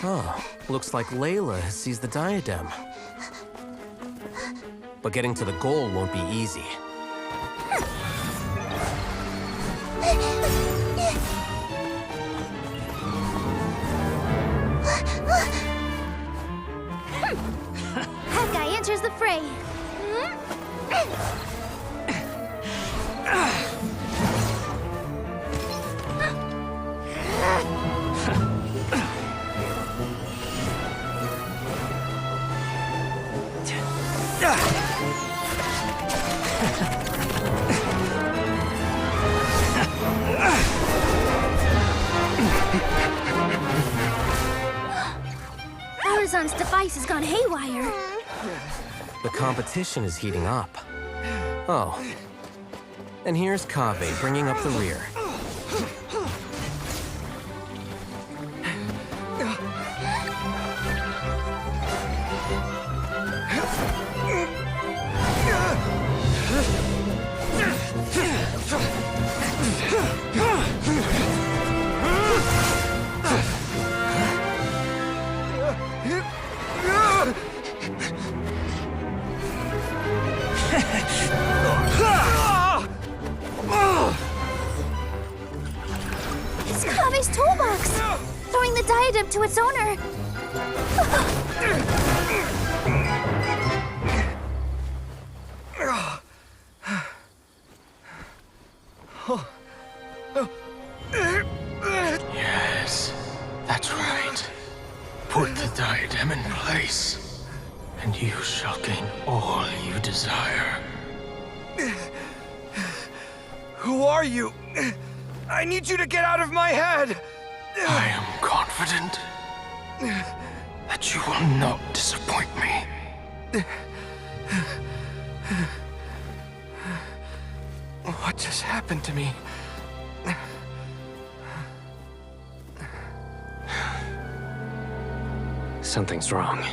Oh, looks like Layla has seized the diadem. But getting to the goal won't be easy. That guy enters the fray. Horizon's device has gone haywire. The competition is heating up. Oh. And here's Kaveh bringing up the rear. It's Kaveh's toolbox! Throwing the diadem to its owner. Yes, that's right. Put the diadem in place, and you shall gain all you desire. Who are you? I need you to get out of my head! I am confident that you will not disappoint me. What just happened to me? Something's wrong.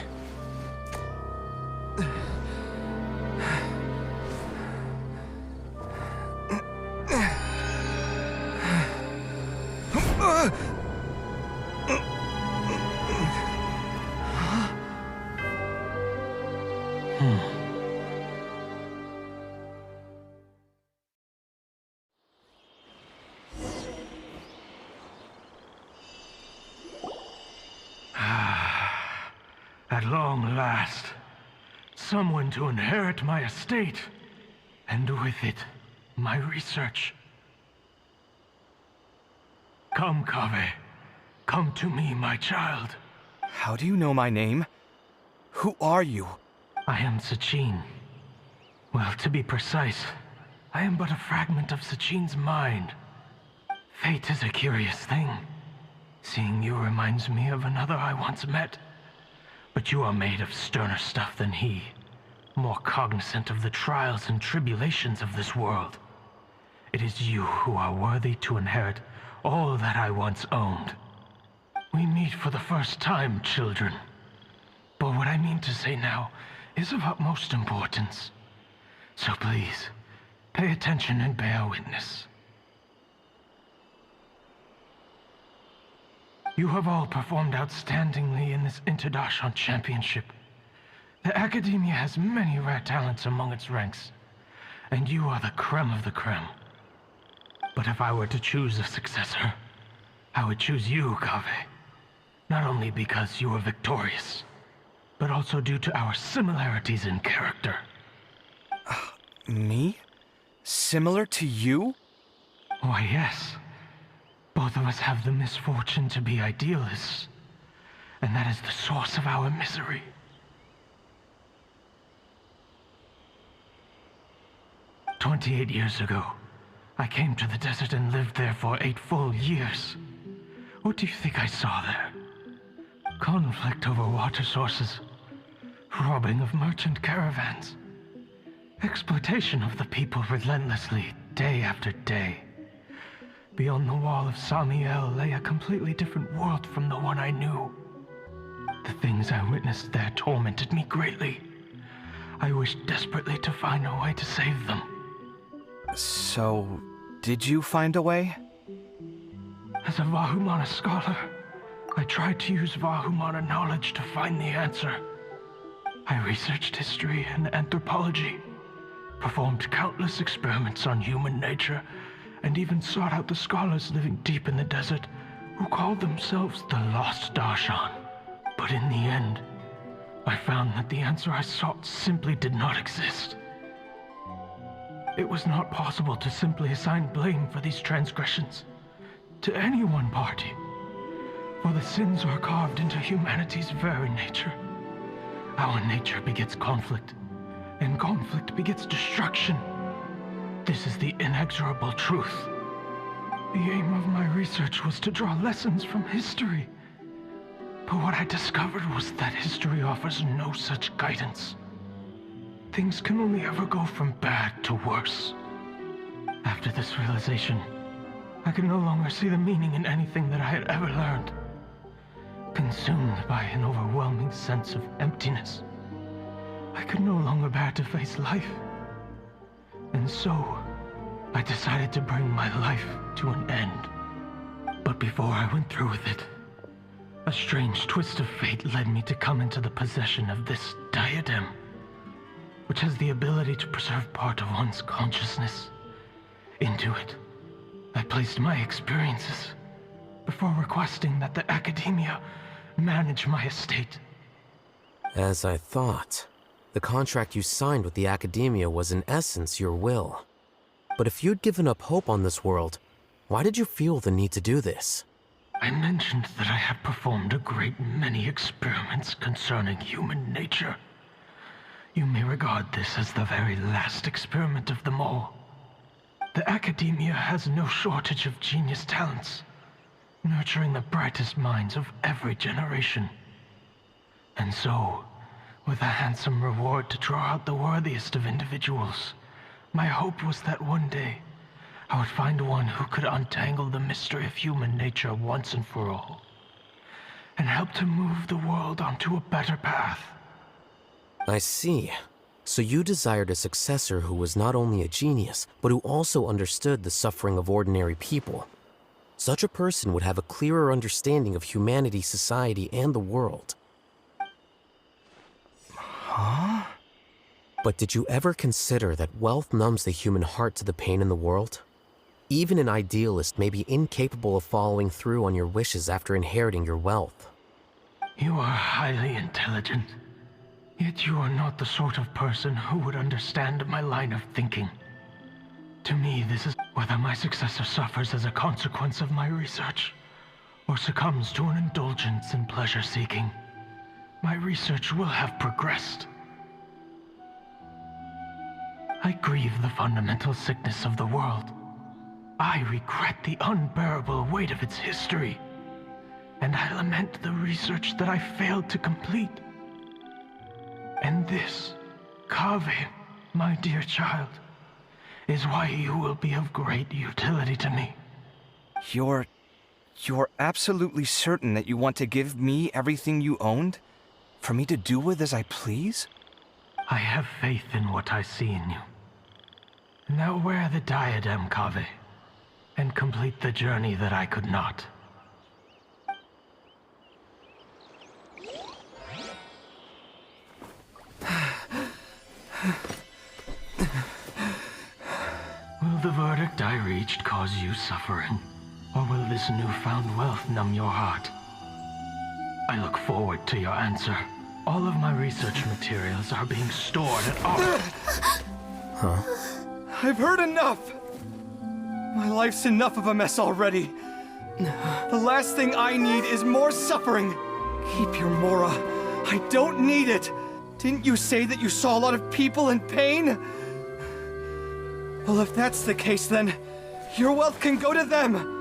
At long last, someone to inherit my estate, and with it, my research. Come, Kaveh. Come to me, my child. How do you know my name? Who are you? I am Sachin. Well, to be precise, I am but a fragment of Sachin's mind. Fate is a curious thing. Seeing you reminds me of another I once met. But you are made of sterner stuff than he, more cognizant of the trials and tribulations of this world. It is you who are worthy to inherit all that I once owned. We meet for the first time, children. But what I mean to say now is of utmost importance. So please, pay attention and bear witness. You have all performed outstandingly in this Interdashant Championship. The Academia has many rare talents among its ranks, and you are the creme of the creme. But if I were to choose a successor, I would choose you, Kaveh. Not only because you were victorious, but also due to our similarities in character. Me? Similar to you? Why, yes. Both of us have the misfortune to be idealists, and that is the source of our misery. "28 years ago, I came to the desert and lived there for 8 full years. What do you think I saw there? Conflict over water sources, robbing of merchant caravans, exploitation of the people relentlessly, day after day. Beyond the wall of Samiel lay a completely different world from the one I knew. The things I witnessed there tormented me greatly. I wished desperately to find a way to save them. So, did you find a way? As a Vahumana scholar, I tried to use Vahumana knowledge to find the answer. I researched history and anthropology, performed countless experiments on human nature, and even sought out the scholars living deep in the desert who called themselves the Lost Darshan. But in the end, I found that the answer I sought simply did not exist. It was not possible to simply assign blame for these transgressions to any one party, for the sins are carved into humanity's very nature. Our nature begets conflict, and conflict begets destruction. This is the inexorable truth. The aim of my research was to draw lessons from history. But what I discovered was that history offers no such guidance. Things can only ever go from bad to worse. After this realization, I could no longer see the meaning in anything that I had ever learned. Consumed by an overwhelming sense of emptiness, I could no longer bear to face life. And so, I decided to bring my life to an end. But before I went through with it, a strange twist of fate led me to come into the possession of this diadem, which has the ability to preserve part of one's consciousness. Into it, I placed my experiences before requesting that the academia manage my estate. As I thought, the contract you signed with the academia was in essence your will. But if you'd given up hope on this world, why did you feel the need to do this? I mentioned that I had performed a great many experiments concerning human nature. You may regard this as the very last experiment of them all. The academia has no shortage of genius talents, nurturing the brightest minds of every generation. And so, with a handsome reward to draw out the worthiest of individuals, my hope was that one day I would find one who could untangle the mystery of human nature once and for all, and help to move the world onto a better path. I see. So you desired a successor who was not only a genius, but who also understood the suffering of ordinary people. Such a person would have a clearer understanding of humanity, society, and the world. Huh? But did you ever consider that wealth numbs the human heart to the pain in the world? Even an idealist may be incapable of following through on your wishes after inheriting your wealth. You are highly intelligent, yet you are not the sort of person who would understand my line of thinking. To me, this is whether my successor suffers as a consequence of my research, or succumbs to an indulgence in pleasure-seeking. My research will have progressed. I grieve the fundamental sickness of the world. I regret the unbearable weight of its history. And I lament the research that I failed to complete. And this, Kaveh, my dear child, is why you will be of great utility to me. You're absolutely certain that you want to give me everything you owned? For me to do with as I please? I have faith in what I see in you. Now wear the diadem, Kaveh, and complete the journey that I could not. Will the verdict I reached cause you suffering? Or will this newfound wealth numb your heart? I look forward to your answer. All of my research materials are being stored at our... Huh? I've heard enough! My life's enough of a mess already. The last thing I need is more suffering. Keep your Mora. I don't need it. Didn't you say that you saw a lot of people in pain? Well, if that's the case, then your wealth can go to them.